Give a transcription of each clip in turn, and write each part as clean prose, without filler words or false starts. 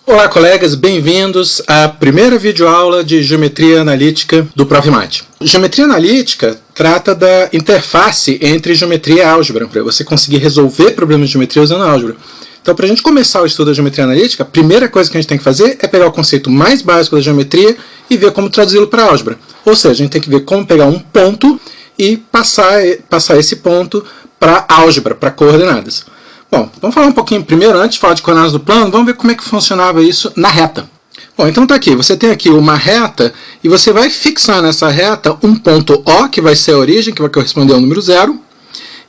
Olá, colegas, bem-vindos à primeira videoaula de Geometria Analítica do Provimate. Geometria Analítica trata da interface entre geometria e álgebra, para você conseguir resolver problemas de geometria usando álgebra. Então, para a gente começar o estudo da geometria analítica, a primeira coisa que a gente tem que fazer é pegar o conceito mais básico da geometria e ver como traduzi-lo para álgebra. Ou seja, a gente tem que ver como pegar um ponto e passar esse ponto para álgebra, para coordenadas. Bom, vamos falar um pouquinho primeiro, antes de falar de coordenadas do plano, vamos ver como é que funcionava isso na reta. Bom, então tá aqui, você tem aqui uma reta e você vai fixar nessa reta um ponto O, que vai ser a origem, que vai corresponder ao número 0,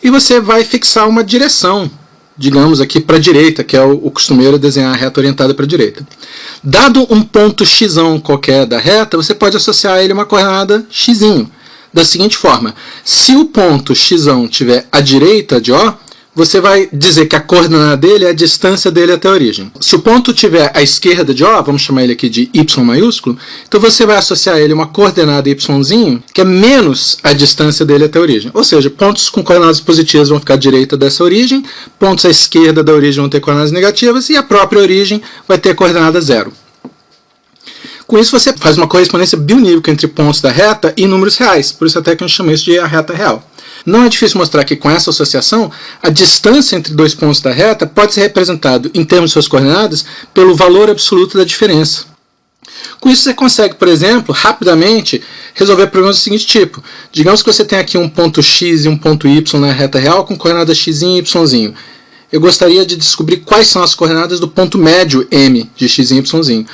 e você vai fixar uma direção, digamos aqui para a direita, que é o costumeiro desenhar a reta orientada para a direita. Dado um ponto x qualquer da reta, você pode associar a ele uma coordenada x, da seguinte forma: se o ponto x estiver à direita de O, você vai dizer que a coordenada dele é a distância dele até a origem. Se o ponto estiver à esquerda de O, vamos chamar ele aqui de y maiúsculo, então você vai associar a ele uma coordenada y, que é menos a distância dele até a origem. Ou seja, pontos com coordenadas positivas vão ficar à direita dessa origem, pontos à esquerda da origem vão ter coordenadas negativas, e a própria origem vai ter a coordenada 0. Com isso você faz uma correspondência bionívoca entre pontos da reta e números reais, por isso até que a gente chama isso de a reta real. Não é difícil mostrar que com essa associação, a distância entre dois pontos da reta pode ser representado, em termos de suas coordenadas, pelo valor absoluto da diferença. Com isso você consegue, por exemplo, rapidamente resolver problemas do seguinte tipo. Digamos que você tem aqui um ponto x e um ponto y na reta real com coordenadas x e y. Eu gostaria de descobrir quais são as coordenadas do ponto médio m de x e y.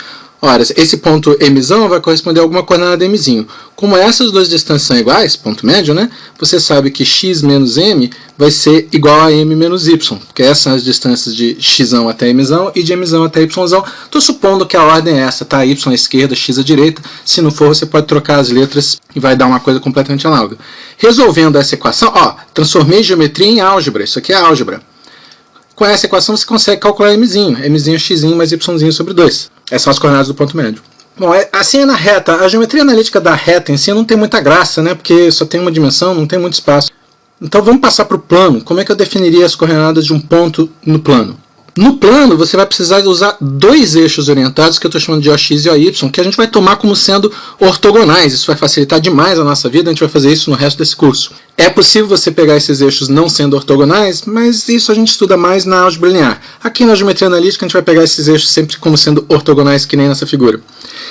Ora, esse ponto m vai corresponder a alguma coordenada m. Como essas duas distâncias são iguais, ponto médio, né? Você sabe que x menos m vai ser igual a m menos y, porque essas são as distâncias de x até m e de m até y. Estou supondo que a ordem é essa, tá? Y à esquerda, x à direita. Se não for, você pode trocar as letras e vai dar uma coisa completamente análoga. Resolvendo essa equação, transformei geometria em álgebra. Isso aqui é álgebra. Com essa equação você consegue calcular m é x mais y sobre 2. Essas são as coordenadas do ponto médio. Bom, assim é na reta. A geometria analítica da reta em si não tem muita graça, né? Porque só tem uma dimensão, não tem muito espaço. Então vamos passar para o plano. Como é que eu definiria as coordenadas de um ponto no plano? No plano, você vai precisar usar dois eixos orientados, que eu estou chamando de OX e OY, que a gente vai tomar como sendo ortogonais. Isso vai facilitar demais a nossa vida, a gente vai fazer isso no resto desse curso. É possível você pegar esses eixos não sendo ortogonais, mas isso a gente estuda mais na álgebra linear. Aqui na geometria analítica, a gente vai pegar esses eixos sempre como sendo ortogonais, que nem nessa figura.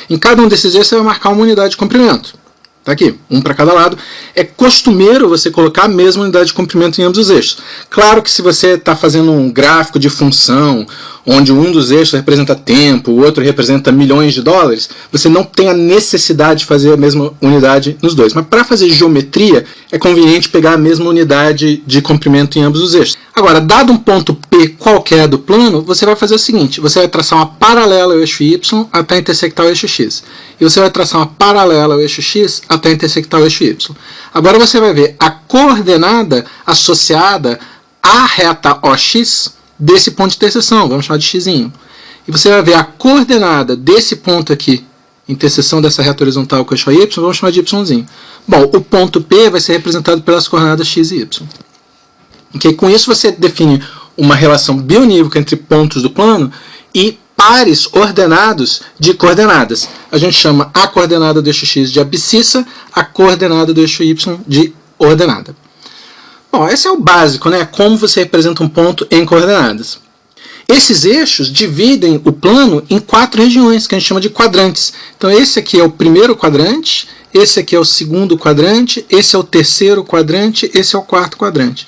Em cada um desses eixos, você vai marcar uma unidade de comprimento. Está aqui, um para cada lado. É costumeiro você colocar a mesma unidade de comprimento em ambos os eixos. Claro que se você está fazendo um gráfico de função, onde um dos eixos representa tempo, o outro representa milhões de dólares, você não tem a necessidade de fazer a mesma unidade nos dois. Mas para fazer geometria, é conveniente pegar a mesma unidade de comprimento em ambos os eixos. Agora, dado um ponto P qualquer do plano, você vai fazer o seguinte: você vai traçar uma paralela ao eixo Y até intersectar o eixo X. E você vai traçar uma paralela ao eixo X até intersectar o eixo Y. Agora você vai ver a coordenada associada à reta OX desse ponto de interseção, vamos chamar de x. E você vai ver a coordenada desse ponto aqui, interseção dessa reta horizontal com o eixo y, vamos chamar de y. Bom, o ponto P vai ser representado pelas coordenadas x e y. Okay? Com isso você define uma relação bionívoca entre pontos do plano e pares ordenados de coordenadas. A gente chama a coordenada do eixo x de abscissa, a coordenada do eixo y de ordenada. Bom, esse é o básico, né? Como você representa um ponto em coordenadas. Esses eixos dividem o plano em 4 regiões, que a gente chama de quadrantes. Então esse aqui é o primeiro quadrante, esse aqui é o segundo quadrante, esse é o terceiro quadrante, esse é o quarto quadrante.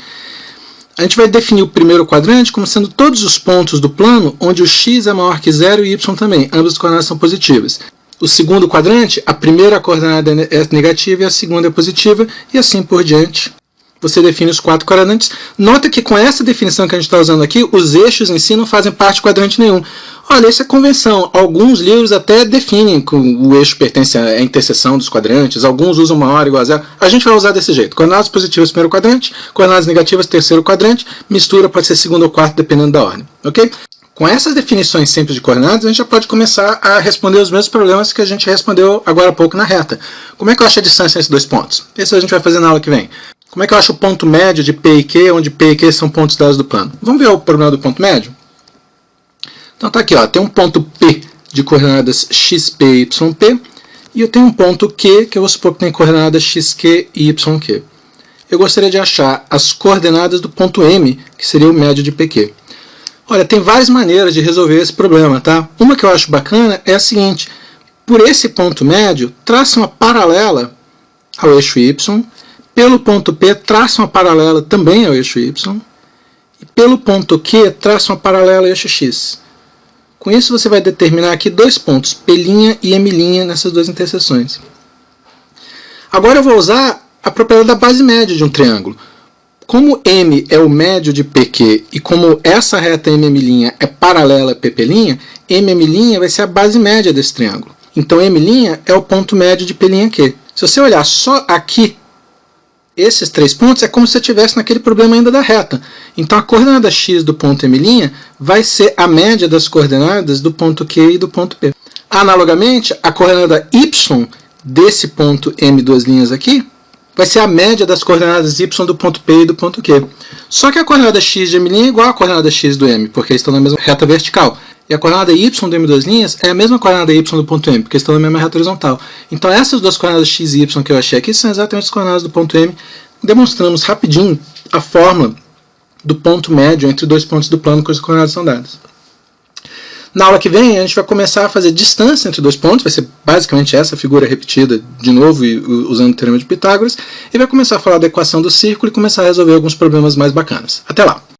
A gente vai definir o primeiro quadrante como sendo todos os pontos do plano onde o x é maior que 0 e y também, ambas as coordenadas são positivas. O segundo quadrante, a primeira coordenada é negativa e a segunda é positiva, e assim por diante. Você define os 4 quadrantes. Nota que com essa definição que a gente está usando aqui, os eixos em si não fazem parte de quadrante nenhum. Olha, essa é convenção. Alguns livros até definem que o eixo pertence à interseção dos quadrantes, alguns usam maior igual a 0. A gente vai usar desse jeito. Coordenadas positivas, primeiro quadrante, coordenadas negativas, terceiro quadrante, mistura pode ser segundo ou quarto, dependendo da ordem. Ok? Com essas definições simples de coordenadas, a gente já pode começar a responder os mesmos problemas que a gente respondeu agora há pouco na reta. Como é que eu acho a distância entre dois pontos? Isso a gente vai fazer na aula que vem. Como é que eu acho o ponto médio de P e Q, onde P e Q são pontos dados do plano? Vamos ver o problema do ponto médio? Então tá aqui, ó, tem um ponto P de coordenadas xp, yp, e eu tenho um ponto Q, que eu vou supor que tem coordenadas xq e yq. Eu gostaria de achar as coordenadas do ponto M, que seria o médio de PQ. Olha, tem várias maneiras de resolver esse problema, tá? Uma que eu acho bacana é a seguinte: por esse ponto médio, traça uma paralela ao eixo Y, pelo ponto P, traça uma paralela também ao eixo Y, e pelo ponto Q, traça uma paralela ao eixo X. Com isso, você vai determinar aqui dois pontos, P' e M' nessas duas interseções. Agora eu vou usar a propriedade da base média de um triângulo. Como M é o médio de PQ e como essa reta M' é paralela a P', M' vai ser a base média desse triângulo. Então M' é o ponto médio de P'Q. Se você olhar só aqui, esses três pontos, é como se você estivesse naquele problema ainda da reta. Então a coordenada x do ponto M' vai ser a média das coordenadas do ponto Q e do ponto P. Analogamente, a coordenada y desse ponto M duas linhas aqui vai ser a média das coordenadas y do ponto P e do ponto Q. Só que a coordenada x de M' é igual à coordenada x do M, porque eles estão na mesma reta vertical. E a coordenada y do M duas linhas é a mesma coordenada y do ponto M, porque eles estão na mesma reta horizontal. Então essas duas coordenadas x e y que eu achei aqui são exatamente as coordenadas do ponto M. Demonstramos rapidinho a fórmula do ponto médio entre dois pontos do plano cujas coordenadas são dadas. Na aula que vem, a gente vai começar a fazer distância entre dois pontos, vai ser basicamente essa figura repetida de novo, usando o teorema de Pitágoras, e vai começar a falar da equação do círculo e começar a resolver alguns problemas mais bacanas. Até lá!